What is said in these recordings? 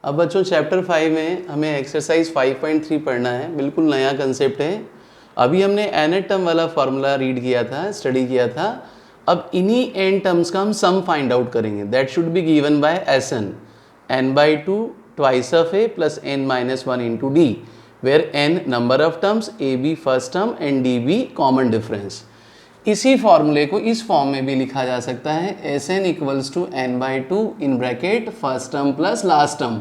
अब बच्चों चैप्टर 5 में हमें एक्सरसाइज 5.3 पढ़ना है, बिल्कुल नया कंसेप्ट है। अभी हमने n टर्म वाला फार्मूला रीड किया था, स्टडी किया था। अब इन्हीं n टर्म्स का हम सम फाइंड आउट करेंगे। That should be given by Sn, n/2 twice of a plus n-1 into d, where n number of terms, a b first term and d b common difference। इसी फॉर्मूले को इस form में भी लिखा जा सकता है, Sn equals to n/2 in bracket first term plus last term.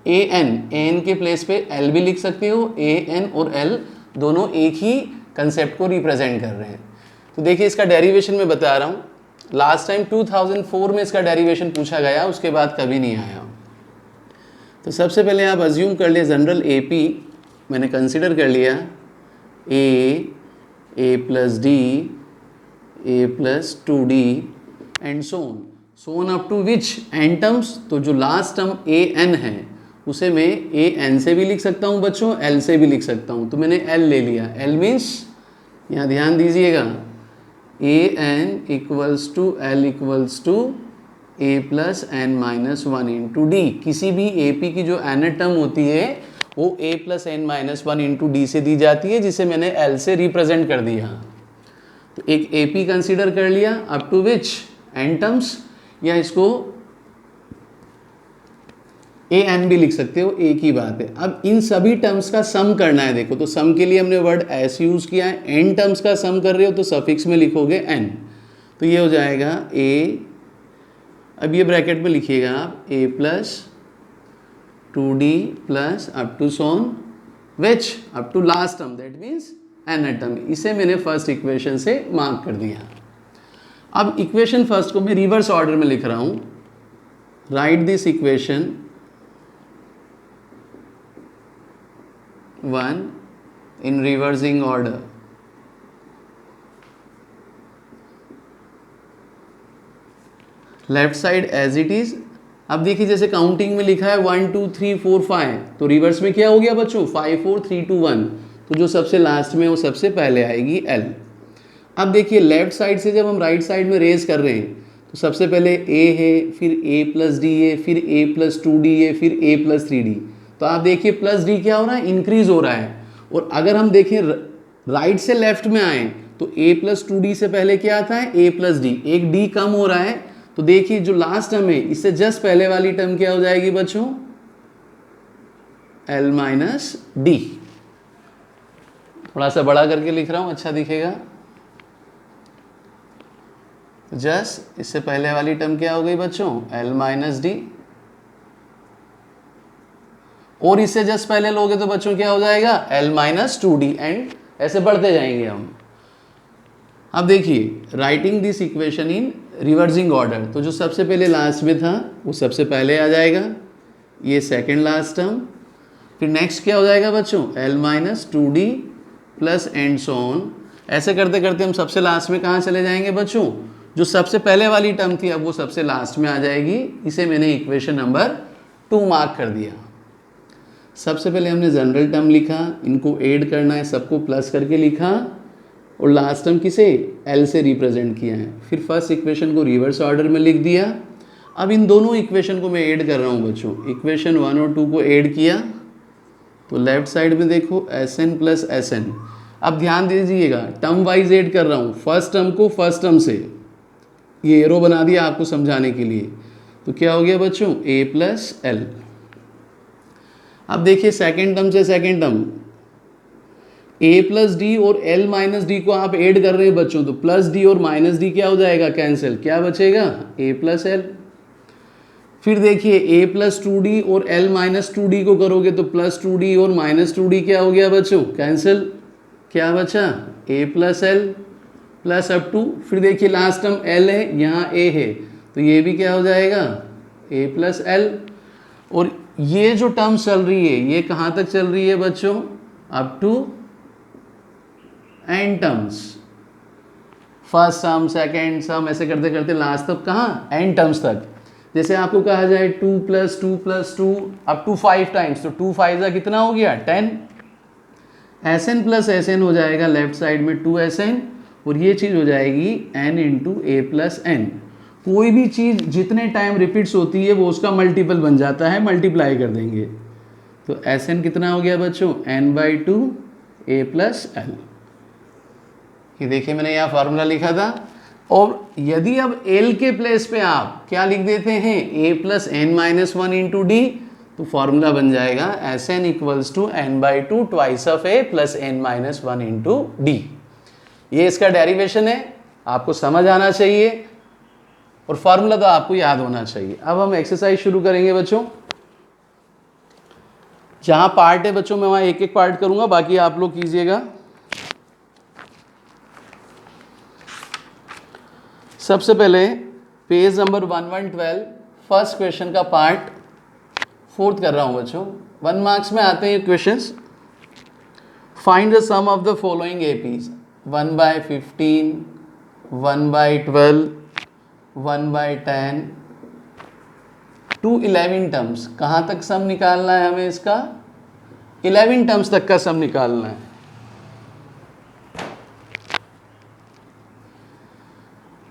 an के प्लेस पे l भी लिख सकते हो। an और l दोनों एक ही कंसेप्ट को रिप्रेजेंट कर रहे हैं। तो देखिए इसका डेरिवेशन मैं बता रहा हूँ। लास्ट टाइम 2004 में इसका डेरिवेशन पूछा गया, उसके बाद कभी नहीं आया। तो सबसे पहले आप अज्यूम कर लिए जनरल AP मैंने कंसिडर कर लिया, a plus d, a plus 2d and so on up to which n terms. तो जो लास्ट टर्म an है उसे मैं an से भी लिख सकता हूँ बच्चों, l से भी लिख सकता हूँ। तो मैंने l ले लिया। l मीन्स यहाँ ध्यान दीजिएगा, an equals to l equals to a plus n-1 into d. किसी भी AP की जो nth टर्म होती है वो a plus n-1 into D से दी जाती है, जिसे मैंने l से रिप्रेजेंट कर दिया। तो एक AP कंसीडर कर लिया up to which n terms, या इसको an भी लिख सकते हो, एक ही बात है। अब इन सभी टर्म्स का सम करना है। देखो तो सम के लिए हमने वर्ड एस यूज किया है। n टर्म्स का सम कर रहे हो तो सफिक्स में लिखोगे n। तो ये हो जाएगा a, अब ये ब्रैकेट में लिखिएगा आप a plus 2d plus up to so on which up to last term, that means n term. इसे मैंने फर्स्ट इक्वेशन से मार्क कर दिया। अब इक्वेशन फर्स्ट को मैं रिवर्स ऑर्डर में लिख रहा हूं। Right this equation 1 in reversing order. Left side as it is. अब देखिए जैसे काउंटिंग में लिखा है 1 2 3 4 5, तो रिवर्स में क्या हो गया बच्चों, 5 4 3 2 1। तो जो सबसे लास्ट में वो सबसे पहले आएगी l। अब देखिए लेफ्ट साइड से जब हम राइट साइड में रेज कर रहे हैं तो सबसे पहले a है, फिर a प्लस डी है, फिर a प्लस 2d है, फिर a प्लस 3d। तो आप देखिए प्लस d क्या हो रहा है, इंक्रीज हो रहा है। और अगर हम देखें राइट से लेफ्ट में आए तो a प्लस 2d से पहले क्या आता है, a प्लस d, एक d कम हो रहा है। तो देखिए जो लास्ट टर्म है इससे जस्ट पहले वाली टर्म क्या हो जाएगी बच्चों, l माइनस डी। थोड़ा सा बड़ा करके लिख रहा हूं, अच्छा दिखेगा। जस्ट इससे पहले वाली टर्म क्या हो गई बच्चों, l माइनस डी। और इससे जस्ट पहले लोगे तो बच्चों क्या हो जाएगा, l माइनस 2d एंड ऐसे बढ़ते जाएंगे हम। अब देखिए writing this equation in reversing order, तो जो सबसे पहले लास्ट में था वो सबसे पहले आ जाएगा, ये सेकेंड लास्ट टर्म। फिर नेक्स्ट क्या हो जाएगा बच्चों, l minus 2d plus and so on. ऐसे करते करते हम सबसे लास्ट में कहाँ चले जाएंगे बच्चों, जो सबसे पहले वाली टर्म थी अब वो सबसे लास्ट में आ जाएगी। इसे मैंने इक्वेशन नंबर 2 मार्क कर दिया। सबसे पहले हमने जनरल टर्म लिखा, इनको ऐड करना है, सबको प्लस करके लिखा, और लास्ट टर्म किसे, l से रिप्रेजेंट किया है। फिर फर्स्ट इक्वेशन को रिवर्स ऑर्डर में लिख दिया। अब इन दोनों इक्वेशन को मैं ऐड कर रहा हूँ बच्चों। इक्वेशन 1 और 2 को ऐड किया तो लेफ्ट साइड में देखो Sn प्लस Sn। अब ध्यान दीजिएगा टर्म वाइज ऐड कर रहा हूँ, फर्स्ट टर्म को फर्स्ट टर्म से, ये एरो बना दिया आपको समझाने के लिए। तो क्या हो गया बच्चों, a प्लस l। अब देखिए सेकेंड टर्म से second term, a plus D और l माइनस डी को आप ऐड कर रहे हैं बच्चों, तो प्लस डी और माइनस डी क्या हो जाएगा, कैंसिल, क्या बचेगा, a प्लस l। फिर देखिए a प्लस 2d और l माइनस 2d को करोगे तो प्लस 2d और माइनस 2d क्या हो गया बच्चों, कैंसिल, क्या बचा, a plus l plus up to. फिर देखिए लास्ट टर्म l है, यहाँ a है, तो ये भी क्या हो जाएगा, a प्लस l। और ये जो टर्म चल रही है ये कहाँ तक चल रही है बच्चों, up to n terms, first sum second sum, ऐसे करते करते लास्ट तक कहाँ, n टर्म्स तक। जैसे आपको कहा जाए 2 plus 2 plus 2 up to 5 times, तो 2 5 कितना हो गया, 10। Sn प्लस Sn हो जाएगा लेफ्ट साइड में 2Sn, और ये चीज़ हो जाएगी n into a plus n। कोई भी चीज़ जितने टाइम रिपीट्स होती है वो उसका मल्टीपल बन जाता है, मल्टीप्लाई कर देंगे। तो एस एन कितना हो गया बच्चों, n/2 a + l। ये देखिए मैंने यहाँ फार्मूला लिखा था। और यदि अब l के प्लेस पे आप क्या लिख देते हैं, a + n - 1 × d, तो फॉर्मूला बन जाएगा Sn = n/2 2 a + n - 1 × d। ये इसका डेरिवेशन है, आपको समझ आना चाहिए और फॉर्मूला तो आपको याद होना चाहिए। अब हम एक्सरसाइज शुरू करेंगे बच्चों। जहां पार्ट है बच्चों मैं वहां एक एक पार्ट करूंगा, बाकी आप लोग कीजिएगा। सबसे पहले पेज नंबर 1112 फर्स्ट क्वेश्चन का पार्ट 4th कर रहा हूं बच्चों। 1 मार्क्स में आते हैं questions. Find the sum of the following APs 1/15, 1/12, 1/10 to 11 terms. कहाँ तक सम निकालना है हमें इसका, 11 टर्म्स तक का सम निकालना है।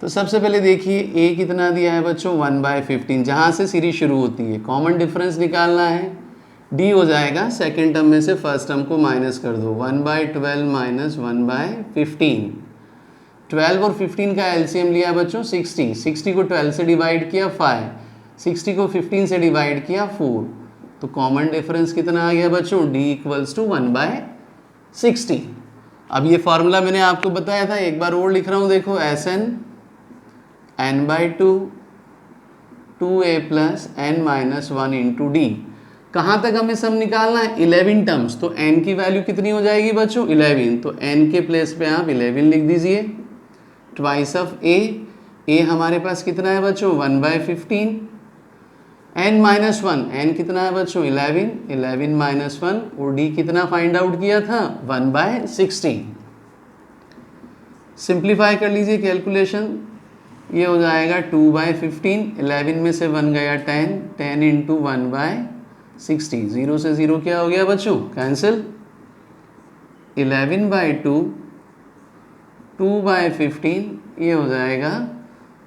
तो सबसे पहले देखिए a कितना दिया है बच्चों, 1/15, जहाँ से सीरीज शुरू होती है। कॉमन डिफरेंस निकालना है, d हो जाएगा सेकेंड टर्म में से फर्स्ट टर्म को माइनस कर दो, 1/12 - 1/15। 12 और 15 का एलसीएम लिया बच्चों 60, 60 को 12 से डिवाइड किया 5, 60 को 15 से डिवाइड किया 4। तो कॉमन डिफरेंस कितना आ गया बच्चों, d = 1/60। अब ये फॉर्मूला मैंने आपको बताया था, एक बार और लिख रहा हूँ, देखो Sn n/2 2a + n - 1 × d। कहाँ तक हमें सम निकालना है, 11 टर्म्स। तो n की वैल्यू कितनी हो जाएगी बच्चों, 11। तो n के प्लेस पे आप 11 लिख दीजिए। ट्वाइस ऑफ a हमारे पास कितना है बच्चों, 1/15। n - 1, n कितना है बच्चों, 11, 11 - 1, और d कितना फाइंड आउट किया था, 1/60। सिंप्लीफाई कर लीजिए कैलकुलेशन, ये हो जाएगा 2/15, 11 में से 1 गया 10, 10 × 1/60। 0 से 0 क्या हो गया बच्चों, कैंसिल। 11/2 2/15, ये हो जाएगा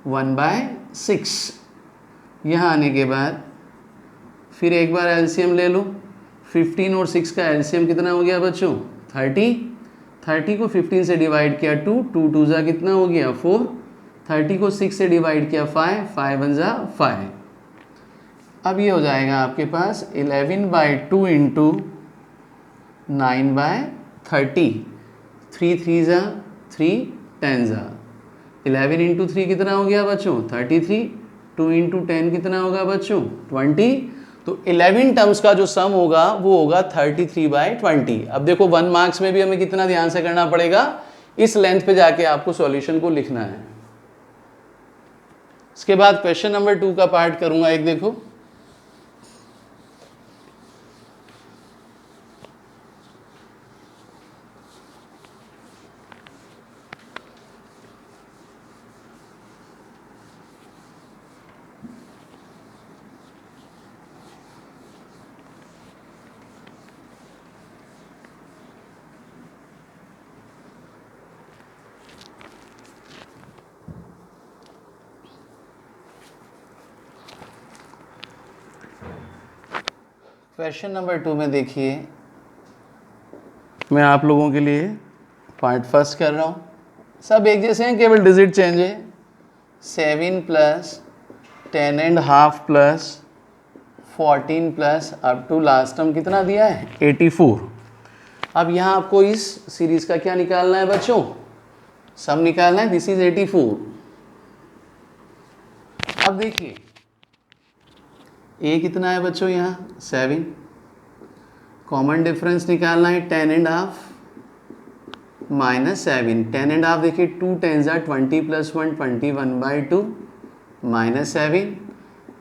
1/6। यहाँ आने के बाद फिर एक बार एलसीएम ले लो। 15 और 6 का एलसीएम कितना हो गया बच्चों, 30। 30 को 15 से डिवाइड किया 2, 2 2 जा कितना हो गया 4। 30 को 6 से डिवाइड किया 5, 5 1 जा 5। अब ये हो जाएगा आपके पास 11/2 × 9/30, 3 3 जा 3, 10 जा। 11 × 3 कितना हो गया बच्चों, 33। 2 × 10 कितना होगा बच्चों, 20। तो 11 टर्म्स का जो सम होगा वो होगा 33/20। अब देखो 1 मार्क्स में भी हमें कितना ध्यान से करना पड़ेगा, इस लेंथ पे जाके आपको सॉल्यूशन को लिखना है। इसके बाद क्वेश्चन नंबर 2 का पार्ट करूंगा एक, देखो। क्वेश्चन नंबर 2 में देखिए, मैं आप लोगों के लिए पार्ट फर्स्ट कर रहा हूँ। सब एक जैसे हैं, केवल डिजिट चेंज है। 7 + 10½ + 14 + अप टू लास्ट टर्म कितना दिया है, 84। अब यहाँ आपको इस सीरीज का क्या निकालना है बच्चों, सम निकालना है। This is 84। अब देखिए a कितना है बच्चों, यहाँ 7। कॉमन डिफरेंस निकालना है 10½ - 7। 10½ देखिए 2 10 जा 20 + 1 21/2 -7।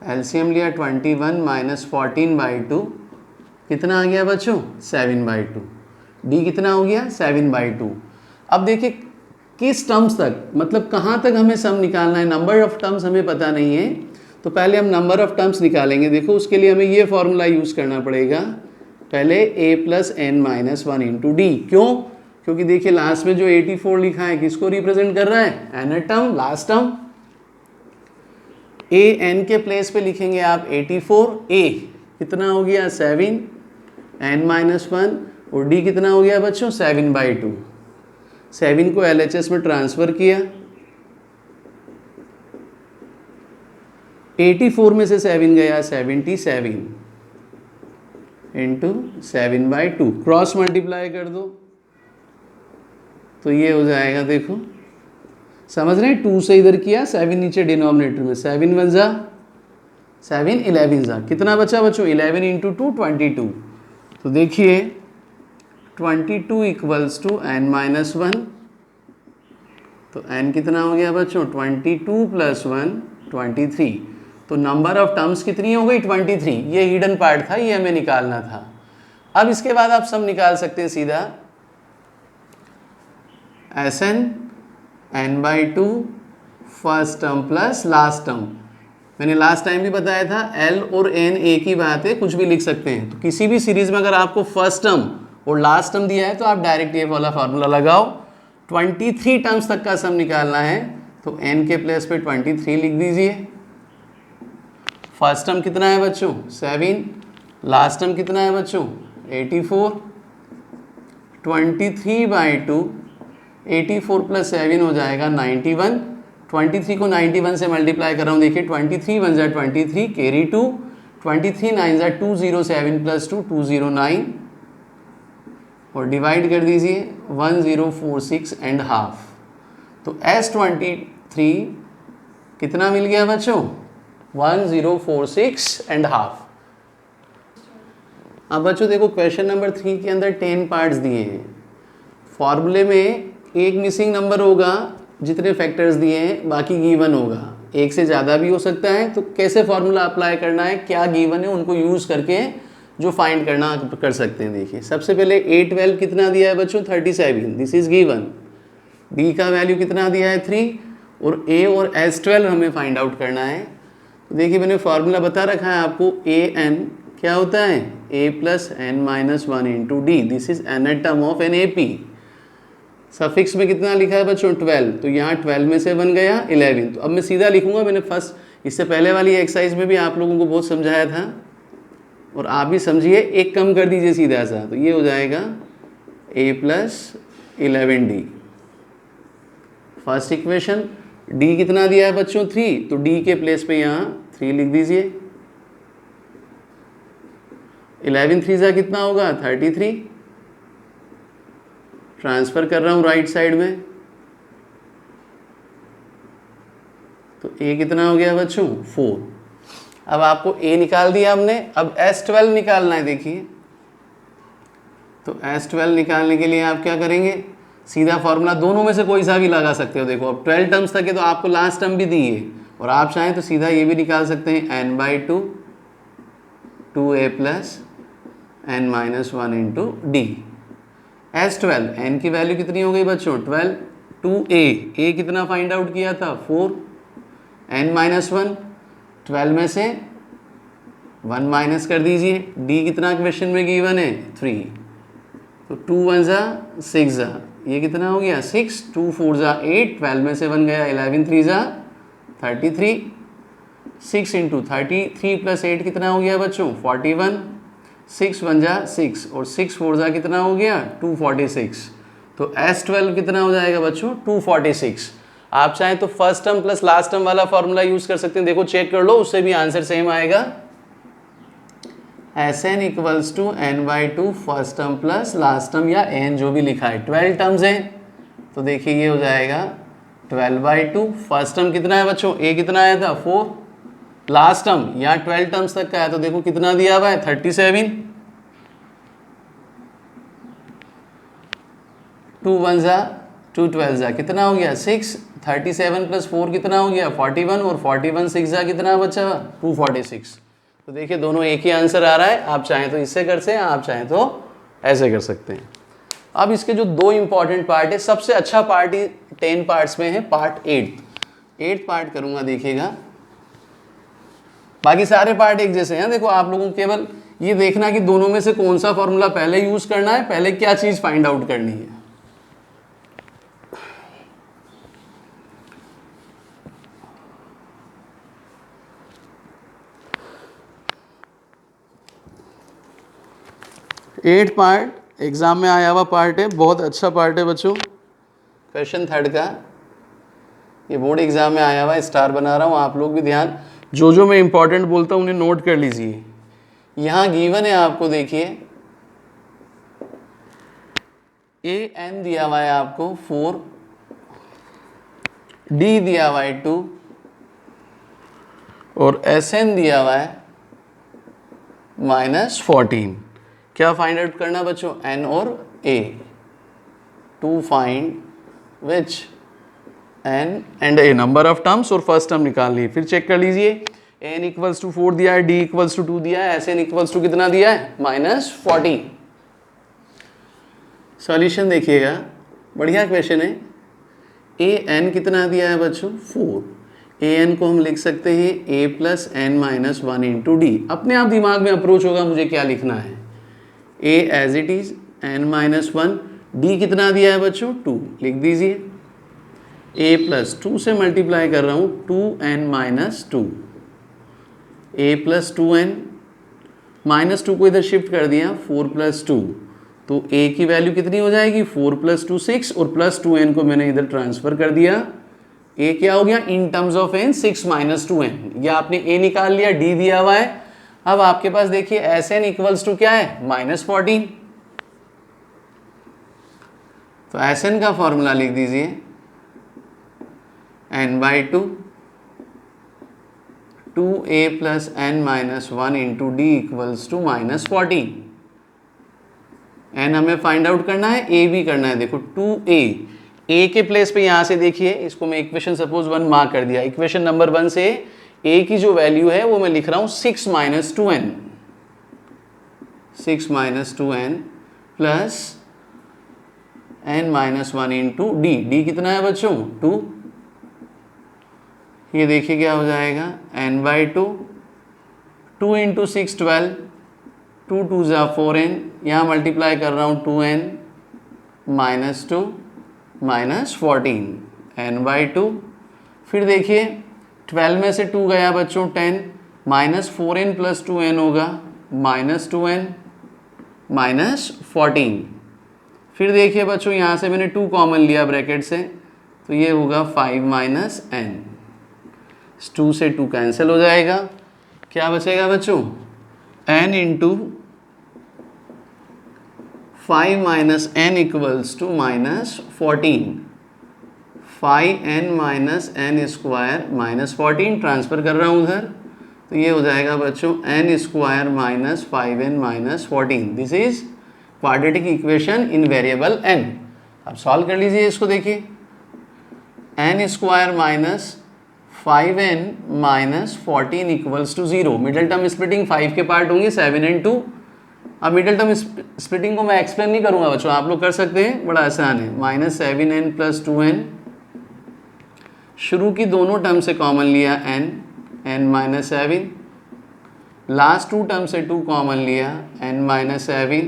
एलसीएम लिया 21 - 14/2, कितना आ गया बच्चों, 7/2। d कितना हो गया, 7/2। अब देखिए किस टर्म्स तक, मतलब कहाँ तक हमें सम निकालना है। नंबर ऑफ टर्म्स हमें पता नहीं है, तो पहले हम नंबर ऑफ टर्म्स निकालेंगे। देखो उसके लिए हमें ये फॉर्मूला यूज़ करना पड़ेगा, पहले a + n - 1 × d। क्यों, क्योंकि देखिए लास्ट में जो 84 लिखा है किसको रिप्रेजेंट कर रहा है, nth term, last term. A N के प्लेस पे लिखेंगे आप 84, ए कितना हो गया 7 n माइनस 1 और डी कितना हो गया बच्चों 7/2। 7 को LHS में ट्रांसफर किया, 84 में से 7 गया 77 इंटू 7/2, क्रॉस मल्टीप्लाई कर दो तो ये हो जाएगा, देखो समझ रहे हैं, 2 से इधर किया, 7 नीचे डिनोमिनेटर में, 7 1 जा 7 11 जा, कितना बचा बच्चों 11 इंटू 2 22। तो देखिए 22 इक्वल्स टू n माइनस 1, तो n कितना हो गया बच्चों 22 प्लस 1 23। तो नंबर ऑफ टर्म्स कितनी हो गई 23। ये हिडन पार्ट था, ये हमें निकालना था। अब इसके बाद आप सब निकाल सकते हैं सीधा, Sn n/2 first term plus last term. मैंने लास्ट टाइम भी बताया था L और N एक ही बात है, कुछ भी लिख सकते हैं। तो किसी भी सीरीज में अगर आपको फर्स्ट टर्म और लास्ट टर्म दिया है तो आप डायरेक्ट ये वाला फार्मूला लगाओ। 23 टर्म्स तक का सम निकालना है तो n के प्लेस पे 23 लिख दीजिए। फर्स्ट टर्म कितना है बच्चों 7, लास्ट टर्म कितना है बच्चों 84, 23/2, 84 प्लस 7 हो जाएगा 91। 23 को 91 से मल्टीप्लाई कर रहा हूँ, देखिए 23 1 जा 23, कैरी 2, 23 9 जा 207 प्लस 2 209 और डिवाइड कर दीजिए 1046 एंड हाफ। तो S23 कितना मिल गया बच्चों 1046 एंड हाफ। अब बच्चों देखो क्वेश्चन नंबर 3 के अंदर 10 पार्ट्स दिए हैं। फॉर्मूले में एक मिसिंग नंबर होगा, जितने फैक्टर्स दिए हैं बाकी गिवन होगा, एक से ज़्यादा भी हो सकता है। तो कैसे फॉर्मूला अप्लाई करना है, क्या गिवन है, उनको यूज़ करके जो फाइंड करना कर सकते हैं। देखिए सबसे पहले A12 कितना दिया है बच्चों 37, दिस इज गिवन। D का वैल्यू कितना दिया है 3 और A और S12 हमें फाइंड आउट करना है। तो देखिए मैंने फार्मूला बता रखा है आपको, AN क्या होता है A plus n minus 1 into d, this is nth term of an AP। Suffix में कितना लिखा है बच्चों 12, तो यहाँ 12 में से बन गया 11। तो अब मैं सीधा लिखूंगा, मैंने फर्स्ट इससे पहले वाली एक्सरसाइज में भी आप लोगों को बहुत समझाया था और आप भी समझिए, एक कम कर दीजिए सीधा सा, तो ये हो जाएगा A plus 11D। First equation. D कितना दिया है बच्चों 3, तो D के प्लेस पे यहाँ 3 लिख दीजिए। 11 3 जा कितना होगा 33, ट्रांसफर कर रहा हूँ राइट साइड में, तो A कितना हो गया बच्चों 4। अब आपको A निकाल दिया हमने, अब S12 निकालना है। देखिए तो S12 निकालने के लिए आप क्या करेंगे, सीधा फॉर्मूला दोनों में से कोई सा भी लगा सकते हो। देखो अब 12 टर्म्स तक है तो आपको लास्ट टर्म भी दी है, और आप चाहें तो सीधा ये भी निकाल सकते हैं n/2 2A plus n minus 1 into D. S12 n की वैल्यू कितनी हो गई बच्चों 12, 2A, A कितना फाइंड आउट किया था 4, n माइनस 1, 12 में से 1 माइनस कर दीजिए, D कितना क्वेश्चन में गिवन है 3, तो 2 1 जा 6 जा, ये कितना हो गया 6, 2 4 जा 8, 12 में से 1 गया 11 3 जा 33, 6 इंटू 33 प्लस 8 कितना हो गया बच्चों 41, 6 1 जा 6 और 6 4 जा कितना हो गया 246। तो S12 कितना हो जाएगा बच्चों 246। आप चाहें तो first term plus last term वाला फॉर्मूला यूज कर सकते हैं, देखो चेक कर लो, उससे भी आंसर सेम आएगा। Sn equals to n/2 first term plus last term, या n जो भी लिखा है, 12 टर्म्स हैं तो देखिए ये हो जाएगा 12/2। फर्स्ट टर्म कितना है बच्चों A कितना आया था 4, लास्ट टर्म यहाँ 12 टर्म्स तक का है तो देखो कितना दिया हुआ है 37, 2 1 जा 2 12 जा कितना हो गया 6, 37 प्लस 4 कितना हो गया 41 और 41 6 जा कितना बचा 246। तो देखिए दोनों एक ही आंसर आ रहा है। आप चाहें तो इससे कर सकते हैं, आप चाहें तो ऐसे कर सकते हैं। अब इसके जो दो इंपॉर्टेंट पार्ट है, सबसे अच्छा पार्ट 10 पार्ट्स में है पार्ट 8 पार्ट करूंगा देखिएगा, बाकी सारे पार्ट एक जैसे हैं। देखो आप लोगों को केवल ये देखना कि दोनों में से कौन सा फॉर्मूला पहले यूज करना है, पहले क्या चीज फाइंड आउट करनी है। 8 पार्ट एग्जाम में आया हुआ पार्ट है, बहुत अच्छा पार्ट है बच्चों। क्वेश्चन 3 का ये बोर्ड एग्जाम में आया हुआ, स्टार बना रहा हूँ, आप लोग भी ध्यान, जो जो मैं इंपॉर्टेंट बोलता हूँ उन्हें नोट कर लीजिए। यहाँ गिवन है आपको, देखिए ए एन दिया हुआ है आपको 4, डी दिया हुआ है 2 और एस एन दिया हुआ है -14। क्या फाइंड आउट करना बच्चों? एन और a. To find which n and a, number of terms, और फर्स्ट टर्म निकाल ली। फिर चेक कर लीजिए, एन इक्वल्स टू 4 दिया है, डी इक्वल्स टू 2 दिया है, एस एन इक्वल्स टू कितना दिया है? -40। सॉल्यूशन देखिएगा, बढ़िया क्वेश्चन है। ए एन कितना दिया है बच्चों? 4। ए एन को हम लिख सकते हैं a plus n minus 1 into d. अपने आप दिमाग में अप्रोच होगा मुझे क्या लिखना है। A as it is n minus 1, d कितना दिया है बच्चों? 2, लिख दीजिए। ए प्लस 2 से मल्टीप्लाई कर रहा हूँ, 2n माइनस 2, ए प्लस 2n, माइनस 2 को इधर शिफ्ट कर दिया, 4 प्लस 2, तो ए की वैल्यू कितनी हो जाएगी? 4 प्लस 2 6, और प्लस 2n को मैंने इधर ट्रांसफर कर दिया। ए क्या हो गया in terms of n? 6 minus 2n। या आपने ए निकाल लिया, डी दिया हुआ है। अब आपके पास देखिए एस एन इक्वल्स टू क्या है? -14। तो एस एन का फॉर्मूला लिख दीजिए, n/2 2a plus n minus 1 into d equals to -14। N हमें फाइंड आउट करना है, ए भी करना है। देखो 2a, ए के प्लेस पे यहाँ से देखिए, इसको मैं इक्वेशन सपोज 1 मार्क कर दिया। इक्वेशन नंबर 1 से ए की जो वैल्यू है वो मैं लिख रहा हूँ 6 minus 2n, 6 minus 2n plus n minus 1 into D. D कितना है बच्चों? 2। ये देखिए क्या हो जाएगा, n/2, 2 इंटू 6 12, 2 2 ज़ा 4n, यहाँ मल्टीप्लाई कर रहा हूँ 2n माइनस 2 माइनस 14, n/2। फिर देखिए 12 में से 2 गया बच्चों 10, -4n प्लस 2n होगा -2n माइनस 14। फिर देखिए बच्चों यहाँ से मैंने 2 कॉमन लिया ब्रैकेट से, तो ये होगा 5 माइनस n। 2 से 2 कैंसिल हो जाएगा, क्या बचेगा बच्चों? n into 5 minus n equals to -14। 5n minus n square -14 transfer कर रहा हूँ उधर, तो ये हो जाएगा बच्चों n square minus 5n minus 14। This is quadratic equation in variable n। अब सॉल्व कर लीजिए इसको, देखिए n square minus 5n minus 14 equals to 0। Middle term splitting 5 के पार्ट होंगे, 7 and 2। अब मिडल टर्म स्प्लिटिंग को मैं एक्सप्लेन नहीं करूंगा बच्चों, आप लोग कर सकते हैं, बड़ा आसान है। -7n प्लस 2n, शुरू की दोनों टर्म से कॉमन लिया n माइनस 7, लास्ट 2 टर्म से 2 कॉमन लिया n माइनस 7।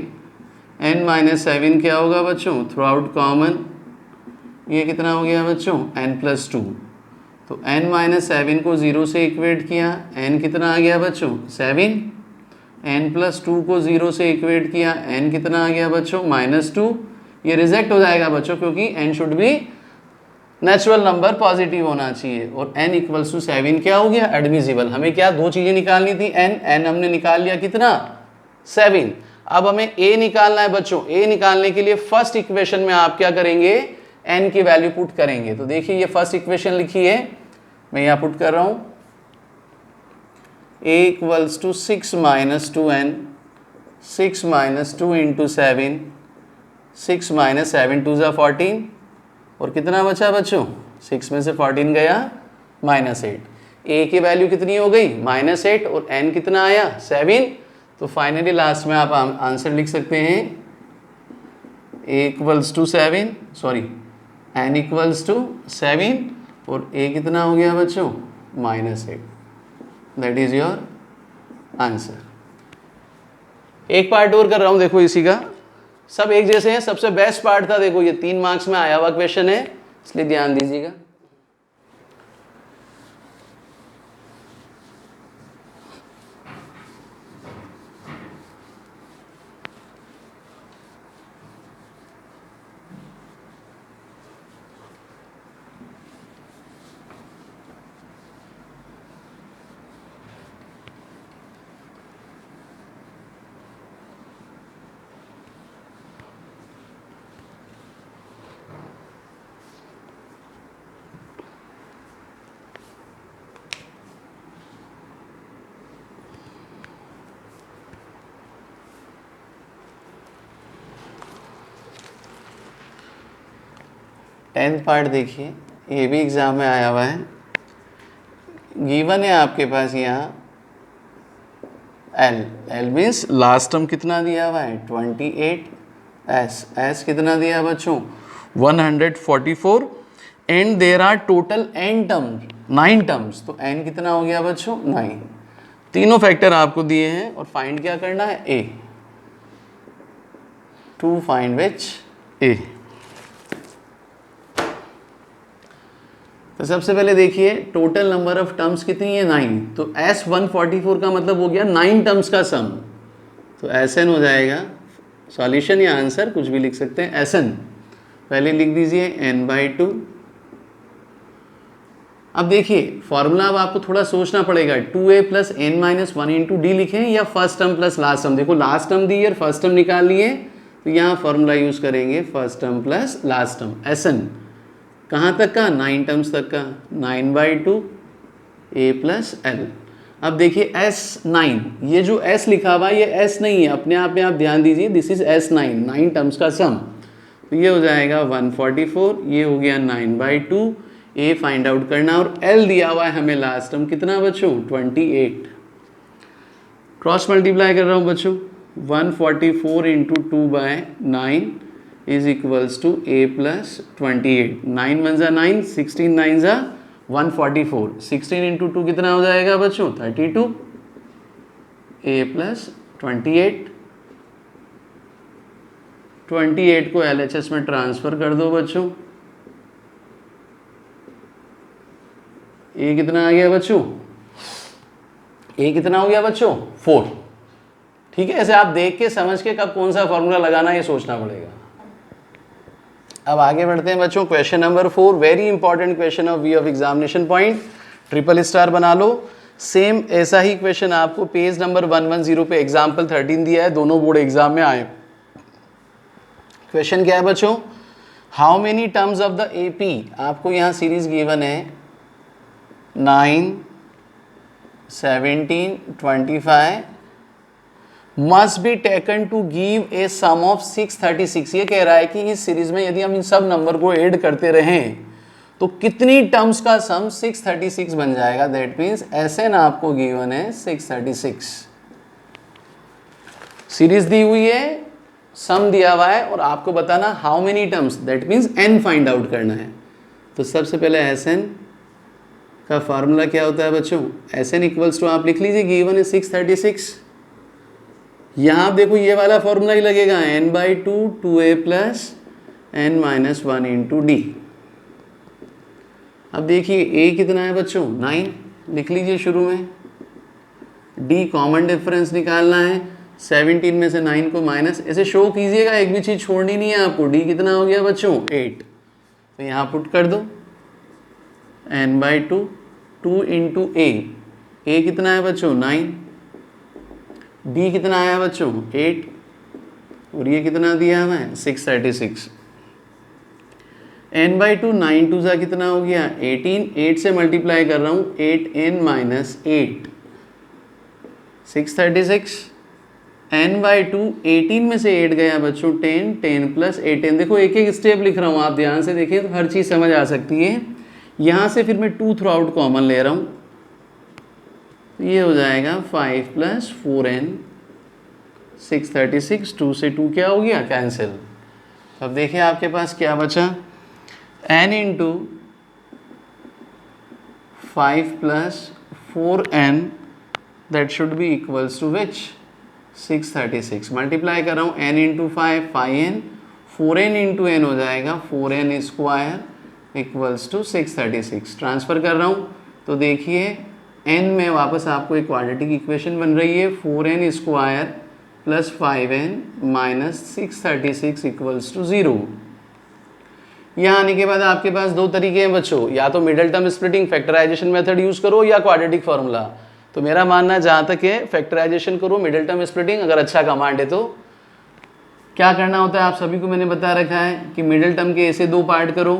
n माइनस 7 क्या होगा बच्चों? थ्रू आउट कॉमन, ये कितना हो गया बच्चों? n plus 2। तो n माइनस 7 को 0 से इक्वेट किया, n कितना आ गया बच्चों? 7। n प्लस 2 को 0 से इक्वेट किया, n कितना आ गया बच्चों? -2। ये रिजेक्ट हो जाएगा बच्चों, क्योंकि n should B natural number, positive होना चाहिए। और n इक्वल्स टू 7 क्या हो गया? एडमिसिबल। हमें क्या 2 चीज़ें निकालनी थी, n हमने निकाल लिया कितना? 7। अब हमें a निकालना है बच्चों। a निकालने के लिए फर्स्ट इक्वेशन में आप क्या करेंगे? n की वैल्यू पुट करेंगे। तो देखिए ये फर्स्ट इक्वेशन लिखी है, मैं यहाँ पुट कर रहा हूँ, a equals to 6 minus 2n, 6 minus 2 into 7, 6 minus 7 2 ज़ा 14, और कितना बचा बच्चों? 6 में से 14 गया -8। a की वैल्यू कितनी हो गई? -8, और n कितना आया? 7। तो फाइनली लास्ट में आप आंसर लिख सकते हैं a equals to 7, sorry n equals to 7, और a कितना हो गया बच्चों? -8। That is your answer. एक पार्ट और कर रहा हूं, देखो इसी का, सब एक जैसे हैं। सबसे बेस्ट पार्ट था, देखो ये 3 मार्क्स में आया हुआ क्वेश्चन है, इसलिए ध्यान दीजिएगा। 10th पार्ट देखिए, ये भी एग्ज़ाम में आया हुआ है। गिवन है आपके पास यहाँ एल मीन्स लास्ट टर्म कितना दिया हुआ है 28, एस कितना दिया है बच्चों 144, and there are total n term 9 terms, तो एन कितना हो गया बच्चों 9। तीनों फैक्टर आपको दिए हैं और फाइंड क्या करना है ए, टू फाइंड विच ए। तो सबसे पहले देखिए टोटल नंबर ऑफ टर्म्स कितनी है 9, तो एस 144 का मतलब हो गया 9 टर्म्स का सम, तो एस एन हो जाएगा, सॉल्यूशन या आंसर कुछ भी लिख सकते हैं, एस एन पहले लिख दीजिए n/2। अब देखिए फॉर्मूला अब आपको थोड़ा सोचना पड़ेगा, 2a + n - 1 × d लिखें या first term plus last term. देखो लास्ट टर्म दी है, फर्स्ट टर्म निकाल लिए, तो यहाँ फॉर्मूला यूज करेंगे first term plus last term, S n कहाँ तक का 9 टर्म्स तक का, 9/2 a + l। अब देखिए S9, ये जो S लिखा हुआ ये S नहीं है, अपने आप में आप ध्यान दीजिए, दिस इज S9, 9 टर्म्स का सम, तो ये हो जाएगा 144, ये हो गया 9/2, a फाइंड आउट करना, और L दिया हुआ है हमें लास्ट टर्म कितना बच्चों 28। क्रॉस मल्टीप्लाई कर रहा हूँ बच्चों, 144 × 2/9 इज इक्वल्स टू a + 28, 9 × 1 = 9, 16 × 9 = 144, 16 × 2 कितना हो जाएगा बच्चों 32, a + 28, 28 को LHS में ट्रांसफर कर दो बच्चों, a कितना आ गया बच्चों, a कितना हो गया बच्चों 4। ठीक है, ऐसे आप देख के समझ के कब कौन सा फॉर्मूला लगाना ये सोचना पड़ेगा। अब आगे बढ़ते हैं बच्चों, question number 4, very important question of view of examination point, triple star बना लो। सेम ऐसा ही क्वेश्चन आपको पेज नंबर 110 पे एग्जाम्पल 13 दिया है, दोनों बोर्ड एग्जाम में आए। क्वेश्चन क्या है बच्चों, how many terms of the AP, आपको यहाँ सीरीज गिवन है 9, 17, 25 must be taken to give a sum of 636। ये कह रहा है कि इस सीरीज में यदि हम इन सब नंबर को ऐड करते रहें तो कितनी टर्म्स का सम 636 बन जाएगा। दैट मीन्स SN आपको गिवन है 636, सीरीज दी हुई है, सम दिया हुआ है और आपको बताना how many terms, that means n find out करना है। तो सबसे पहले SN का फार्मूला क्या होता है बच्चों, SN इक्वल्स टू आप लिख लीजिए, गिवन है 636, यहाँ आप देखो ये वाला फॉर्मूला ही लगेगा, n/2 2a + n - 1 × d। अब देखिए a कितना है बच्चों 9, लिख लीजिए शुरू में, d कॉमन डिफरेंस निकालना है, 17 में से 9 को माइनस, ऐसे शो कीजिएगा, एक भी चीज़ छोड़नी नहीं है आपको। d कितना हो गया बच्चों 8, तो यहाँ पुट कर दो n/2 2 × a कितना है बच्चों 9, b कितना आया बच्चों 8, और ये कितना दिया हमें 636, n/2 9 2 सा कितना हो गया 18, 8 से मल्टीप्लाई कर रहा हूँ, 8n - 8 636, n/2 18 में से 8 गया बच्चों 10, 10 + 18, देखो एक एक स्टेप लिख रहा हूँ, आप ध्यान से देखिए तो हर चीज़ समझ आ सकती है। यहाँ से फिर मैं 2 थ्रू आउट कॉमन ले रहा हूँ, ये हो जाएगा 5 + 4n 636, 2 से 2 क्या हो गया कैंसिल। अब देखिए आपके पास क्या बचा, n × 5 + 4n that should be equals to which 636, multiply कर रहा हूँ n × 5 5n, 4n × n हो जाएगा 4n² इक्वल्स टू 636, ट्रांसफ़र कर रहा हूँ तो देखिए n में वापस आपको एक क्वाड्रेटिक इक्वेशन बन रही है, 4n² + 5n - 636 इक्वल्स टू 0। यहाँ आने के बाद आपके पास दो तरीके हैं बच्चों, या तो middle term splitting factorisation method use करो या क्वाड्रेटिक फार्मूला। तो मेरा मानना जहाँ तक है फैक्टराइजेशन करो, मिडल टर्म स्प्लिटिंग अगर अच्छा कमांड है तो क्या करना होता है आप सभी को मैंने बता रखा है कि मिडल टर्म के ऐसे दो पार्ट करो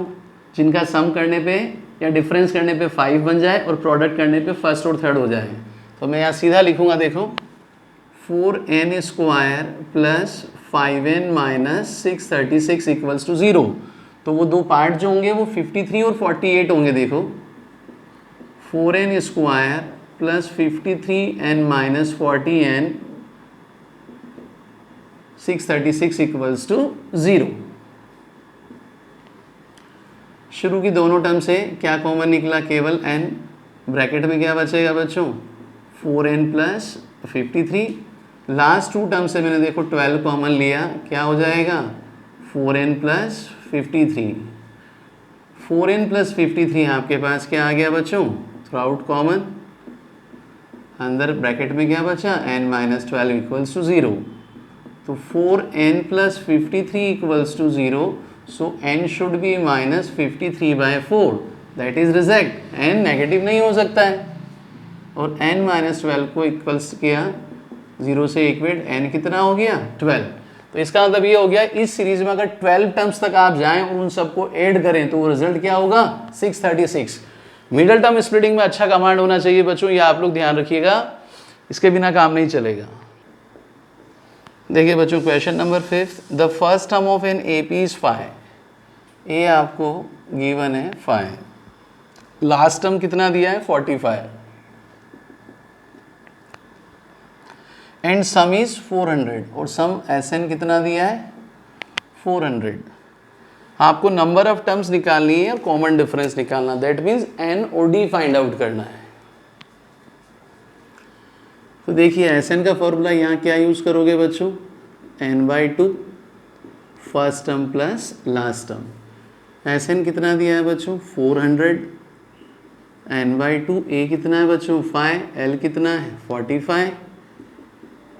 जिनका सम करने पे या डिफरेंस करने पे 5 बन जाए और प्रोडक्ट करने पे फर्स्ट और थर्ड हो जाए। तो मैं यहाँ सीधा लिखूँगा, देखो 4n² + 5n - 636 इक्वल्स टू 0। तो वो दो पार्ट जो होंगे वो 53 और 48 होंगे। देखो 4n square plus 53n minus 40n 636 equals to 0। शुरू की दोनों टर्म से क्या कॉमन निकला, केवल n। ब्रैकेट में क्या बचेगा बच्चों, 4n plus 53। Last to term से मैंने देखो 12 कॉमन लिया, क्या हो जाएगा 4n प्लस 53। 4n प्लस 53 आपके पास क्या आ गया बच्चों, थ्रू आउट कॉमन। अंदर ब्रैकेट में क्या बचा, n माइनस 12 इक्वल्स टू 0। तो 4n plus 53 equals to 0, so n should be minus 53/4, that is reject. n negative नहीं हो सकता है, और n माइनस 12 को इक्वल्स किया 0 से इक्वेट, n कितना हो गया 12। तो इसका मतलब ये हो गया, इस सीरीज में अगर 12 टर्म्स तक आप जाएं और उन सबको ऐड करें तो वो रिजल्ट क्या होगा 636। मिडल टर्म स्प्लिटिंग में अच्छा कमांड होना चाहिए बच्चों, ये आप लोग ध्यान रखिएगा, इसके बिना काम नहीं चलेगा। देखिए बच्चों question number 5, the first term of an AP is 5। ए आपको गिवन है 5, लास्ट टर्म कितना दिया है 45, एंड सम इज 400, और सम Sn कितना दिया है 400। आपको नंबर ऑफ टर्म्स निकालनी है और कॉमन डिफरेंस निकालना, दैट मीन्स n और d फाइंड आउट करना है। तो देखिए Sn का फॉर्मूला यहाँ क्या यूज करोगे बच्चों, n/2 first term plus last term. Sn कितना दिया है बच्चों 400, n/2, a कितना है बच्चों 5, l कितना है 45,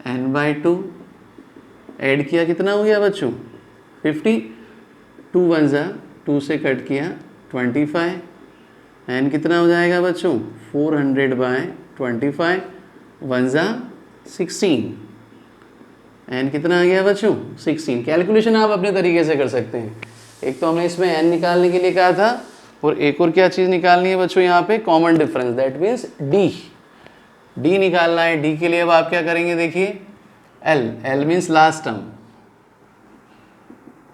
n/2 ऐड किया कितना हो गया बच्चों 50, 2 1 जा 2 से कट किया 25, n कितना हो जाएगा बच्चों 400/25, 1 जा 16, n कितना आ गया बच्चों 16। कैलकुलेशन आप अपने तरीके से कर सकते हैं। एक तो हमने इसमें n निकालने के लिए कहा था, और एक और क्या चीज़ निकालनी है बच्चों यहाँ पे, common difference, that means d निकालना है। d के लिए अब आप क्या करेंगे, देखिए l means last term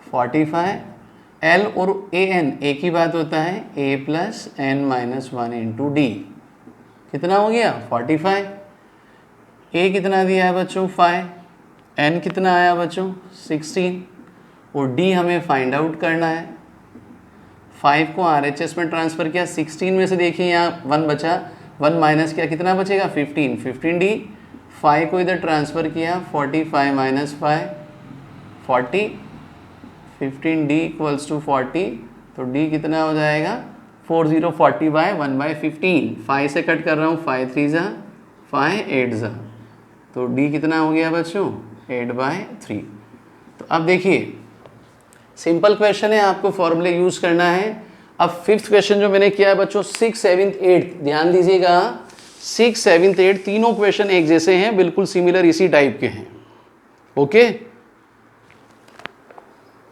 45, l और an एक ही बात होता है, a plus n minus 1 into D, कितना हो गया 45। a कितना दिया है बच्चों 5, n कितना आया बच्चों 16, और d हमें फाइंड आउट करना है। 5 को RHS में ट्रांसफ़र किया, 16 में से देखिए यहाँ 1 बचा, 1 माइनस किया कितना बचेगा 15, 15d। 5 को इधर ट्रांसफ़र किया, 45 माइनस 5 40, 15d इक्वल्स टू 40, तो d कितना हो जाएगा 40/1/15। 5 से कट कर रहा हूँ, 5 3 जा 5 8 जा, तो d कितना हो गया बच्चों 8/3। तो अब देखिए सिंपल क्वेश्चन है, आपको फॉर्मूले यूज करना है। अब 5th क्वेश्चन जो मैंने किया है बच्चों 6 7 8, ध्यान दीजिएगा 6 7 8 तीनों क्वेश्चन एक जैसे हैं, बिल्कुल सिमिलर इसी टाइप के हैं। ओके